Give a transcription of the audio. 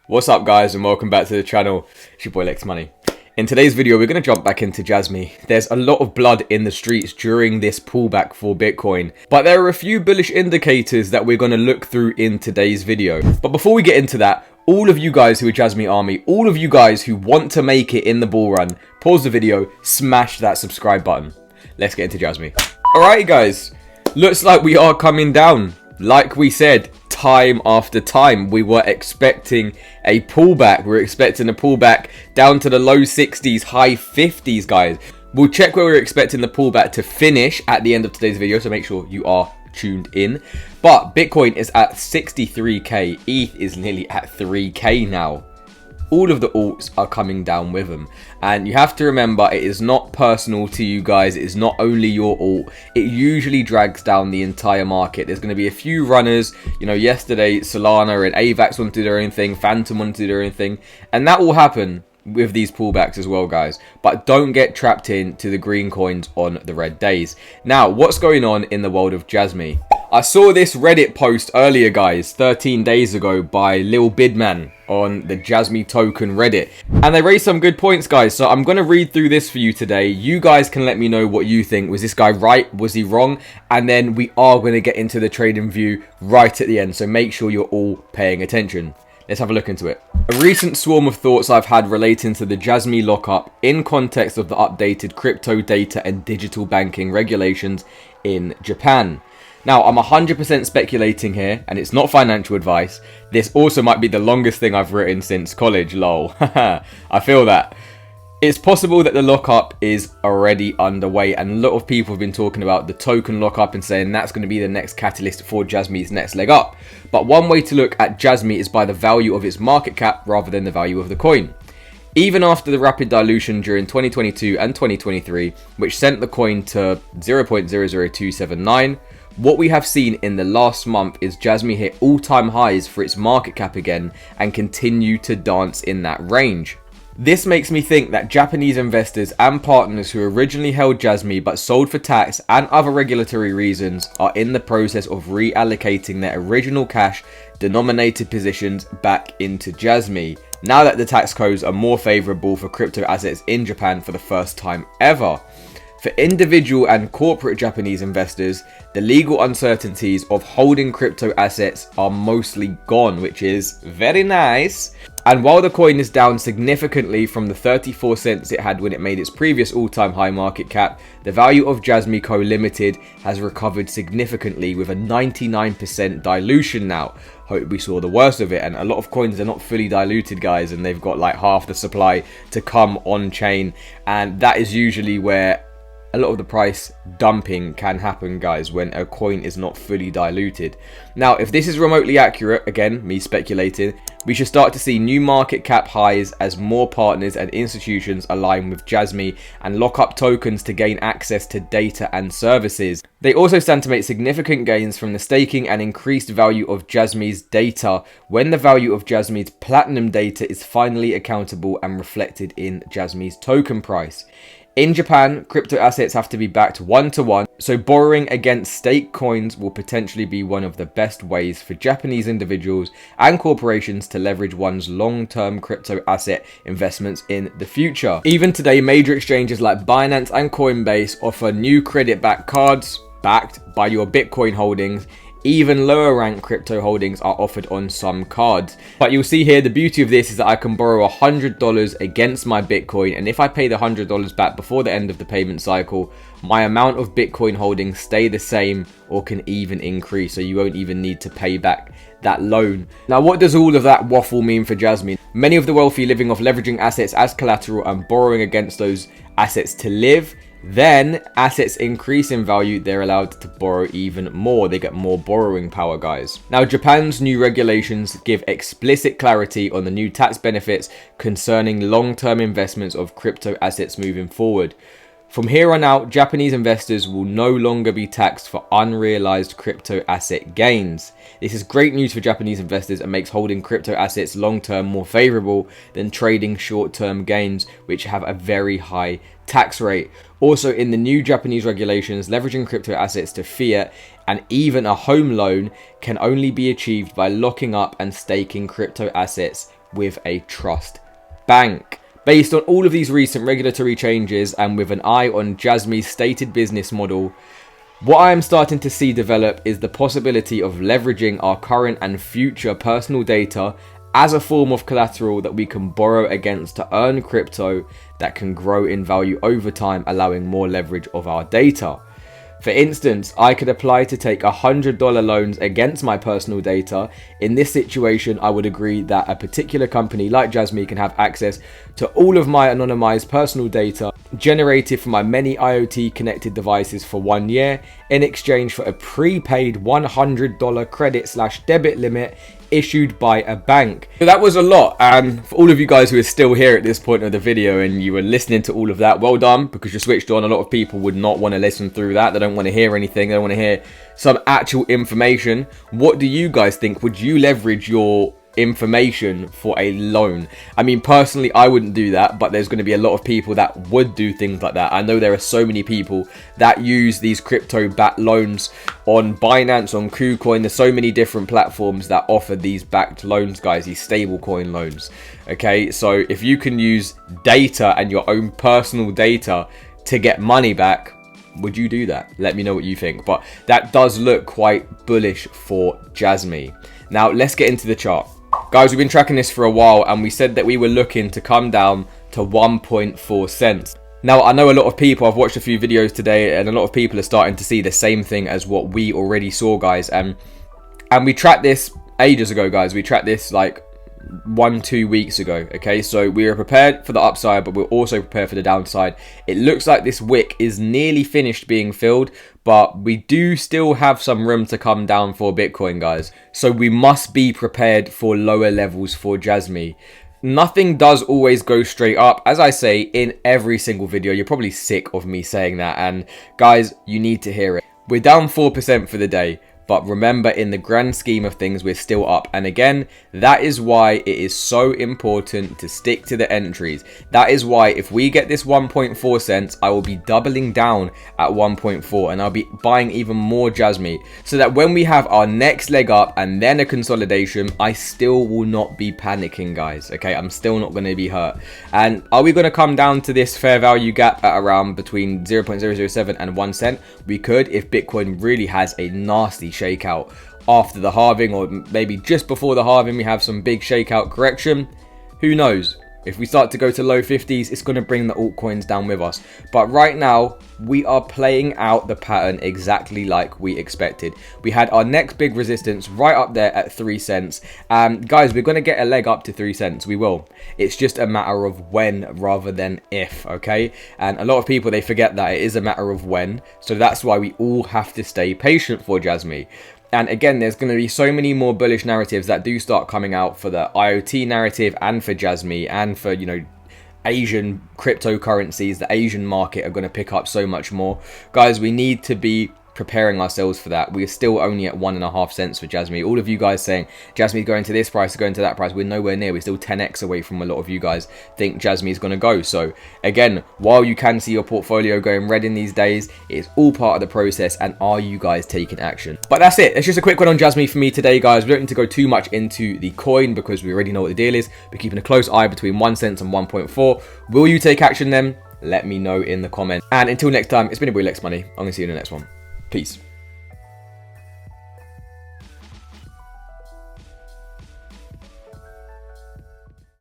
What's up guys, and welcome back to the channel. It's your boy Lex Money. In today's video we're going to jump back into JASMY. There's a lot of blood in the streets during this pullback for Bitcoin, but there are a few bullish indicators that we're going to look through in today's video. But before we get into that, all of you guys who are JASMY Army, all of you guys who want to make it in the bull run, pause the video, smash that subscribe button. Let's get into JASMY. Alrighty guys, looks like we are coming down. Like we said, time after time, we were expecting a pullback. We're expecting a pullback down to the low 60s, high 50s, guys. We'll check where we're expecting the pullback to finish at the end of today's video, so make sure you are tuned in. But Bitcoin is at 63k, ETH is nearly at 3k now. All of the alts are coming down with them, and you have to remember it is not personal to you guys. It is not only your alt. It usually drags down the entire market. There's going to be a few runners. You know, yesterday Solana and AVAX wanted to do their own thing, Phantom wanted to do their own thing, and that will happen with these pullbacks as well, guys. But don't get trapped into the green coins on the red days. Now, what's going on in the world of JASMY? I saw this Reddit post earlier, guys, 13 days ago by Lil Bidman on the JASMY token Reddit, and they raised some good points, guys. So I'm going to read through this for you today. You guys can let me know what you think. Was this guy right? Was he wrong? And then we are going to get into the trading view right at the end, so make sure you're all paying attention. Let's have a look into it. A recent swarm of thoughts I've had relating to the JASMY lockup in context of the updated crypto data and digital banking regulations in Japan. Now, I'm 100% speculating here, and it's not financial advice. This also might be the longest thing I've written since college, lol. I feel that. It's possible that the lockup is already underway, and a lot of people have been talking about the token lockup and saying that's going to be the next catalyst for JASMY's next leg up. But one way to look at JASMY is by the value of its market cap rather than the value of the coin. Even after the rapid dilution during 2022 and 2023, which sent the coin to 0.00279, what we have seen in the last month is JASMY hit all-time highs for its market cap again and continue to dance in that range. This makes me think that Japanese investors and partners who originally held JASMY but sold for tax and other regulatory reasons are in the process of reallocating their original cash denominated positions back into JASMY, now that the tax codes are more favorable for crypto assets in Japan for the first time ever. For individual and corporate Japanese investors, the legal uncertainties of holding crypto assets are mostly gone, which is very nice. And while the coin is down significantly from the 34 cents it had when it made its previous all-time high market cap, the value of JASMY Co Limited has recovered significantly with a 99% dilution now. Hope we saw the worst of it, and a lot of coins are not fully diluted, guys, and they've got like half the supply to come on chain, and that is usually where a lot of the price dumping can happen, guys, when a coin is not fully diluted. Now, if this is remotely accurate, again, me speculating, we should start to see new market cap highs as more partners and institutions align with JASMY and lock up tokens to gain access to data and services. They also stand to make significant gains from the staking and increased value of JASMY's data when the value of JASMY's platinum data is finally accountable and reflected in JASMY's token price. In Japan, crypto assets have to be backed one-to-one, so borrowing against stake coins will potentially be one of the best ways for Japanese individuals and corporations to leverage one's long-term crypto asset investments in the future. Even today, major exchanges like Binance and Coinbase offer new credit-backed cards backed by your Bitcoin holdings. Even lower ranked crypto holdings are offered on some cards. But you'll see here, the beauty of this is that I can borrow $100 against my Bitcoin, and if I pay the $100 back before the end of the payment cycle, my amount of Bitcoin holdings stay the same or can even increase, so you won't even need to pay back that loan. Now, what does all of that waffle mean for JASMY? Many of the wealthy living off leveraging assets as collateral and borrowing against those assets to live. Then assets increase in value, they're allowed to borrow even more. They get more borrowing power, guys. Now, Japan's new regulations give explicit clarity on the new tax benefits concerning long-term investments of crypto assets moving forward. From here on out, Japanese investors will no longer be taxed for unrealized crypto asset gains. This is great news for Japanese investors and makes holding crypto assets long-term more favorable than trading short-term gains, which have a very high tax rate. Also, in the new Japanese regulations, leveraging crypto assets to fiat and even a home loan can only be achieved by locking up and staking crypto assets with a trust bank. Based on all of these recent regulatory changes and with an eye on JASMY's stated business model, what I am starting to see develop is the possibility of leveraging our current and future personal data as a form of collateral that we can borrow against to earn crypto that can grow in value over time, allowing more leverage of our data. For instance, I could apply to take $100 loans against my personal data. In this situation, I would agree that a particular company like JASMY can have access to all of my anonymized personal data generated from my many IoT connected devices for 1 year in exchange for a prepaid $100 credit/debit limit issued by a bank. So that was a lot, and for all of you guys who are still here at this point of the video and you were listening to all of that, well done, because you switched on. A lot of people would not want to listen through that. They don't want to hear anything. They don't want to hear some actual information. What do you guys think? Would you leverage your information for a loan? I mean, personally, I wouldn't do that, but there's going to be a lot of people that would do things like that. I know there are so many people that use these crypto-backed loans on Binance, on KuCoin. There's so many different platforms that offer these backed loans, guys, these stablecoin loans. Okay, so if you can use data and your own personal data to get money back, would you do that? Let me know what you think. But that does look quite bullish for JASMY. Now, let's get into the chart. Guys, we've been tracking this for a while, and we said that we were looking to come down to 1.4 cents. Now, I know a lot of people, I've watched a few videos today, and a lot of people are starting to see the same thing as what we already saw, guys. And we tracked this ages ago, guys. We tracked this like 1-2 weeks ago. Okay, so we are prepared for the upside, but we're also prepared for the downside. It looks like this wick is nearly finished being filled, but we do still have some room to come down for Bitcoin, guys. So we must be prepared for lower levels for JASMY. Nothing does always go straight up. As I say in every single video, you're probably sick of me saying that, and guys, you need to hear it. We're down 4% for the day, but remember, in the grand scheme of things, we're still up. And again, that is why it is so important to stick to the entries. That is why if we get this 1.4 cents, I will be doubling down at 1.4, and I'll be buying even more JASMY, so that when we have our next leg up and then a consolidation, I still will not be panicking, guys. Okay, I'm still not going to be hurt. And are we going to come down to this fair value gap at around between 0.007 and 1 cent? We could, if Bitcoin really has a nasty shakeout after the halving, or maybe just before the halving we have some big shakeout correction. Who knows? If we start to go to low 50s, it's going to bring the altcoins down with us. But right now, we are playing out the pattern exactly like we expected. We had our next big resistance right up there at 3 cents. Guys, we're going to get a leg up to 3 cents. We will. It's just a matter of when rather than if, okay? And a lot of people, they forget that it is a matter of when. So that's why we all have to stay patient for JASMY. And again, there's going to be so many more bullish narratives that do start coming out for the IoT narrative and for JASMY and for, you know, Asian cryptocurrencies. The Asian market are going to pick up so much more. Guys, we need to be preparing ourselves for that. We're still only at 1.5 cents for JASMY. All of you guys saying JASMY's going to this price, going to that price, we're nowhere near. We're still 10x away from a lot of you guys think JASMY is going to go. So again, while you can see your portfolio going red in these days, it's all part of the process. And are you guys taking action? But that's it. It's just a quick one on JASMY for me today, guys. We don't need to go too much into the coin because we already know what the deal is. We're keeping a close eye between 1 cent and 1.4. Will you take action then? Let me know in the comments. And until next time, it's been your boy Lex Money. I'm going to see you in the next one. Peace.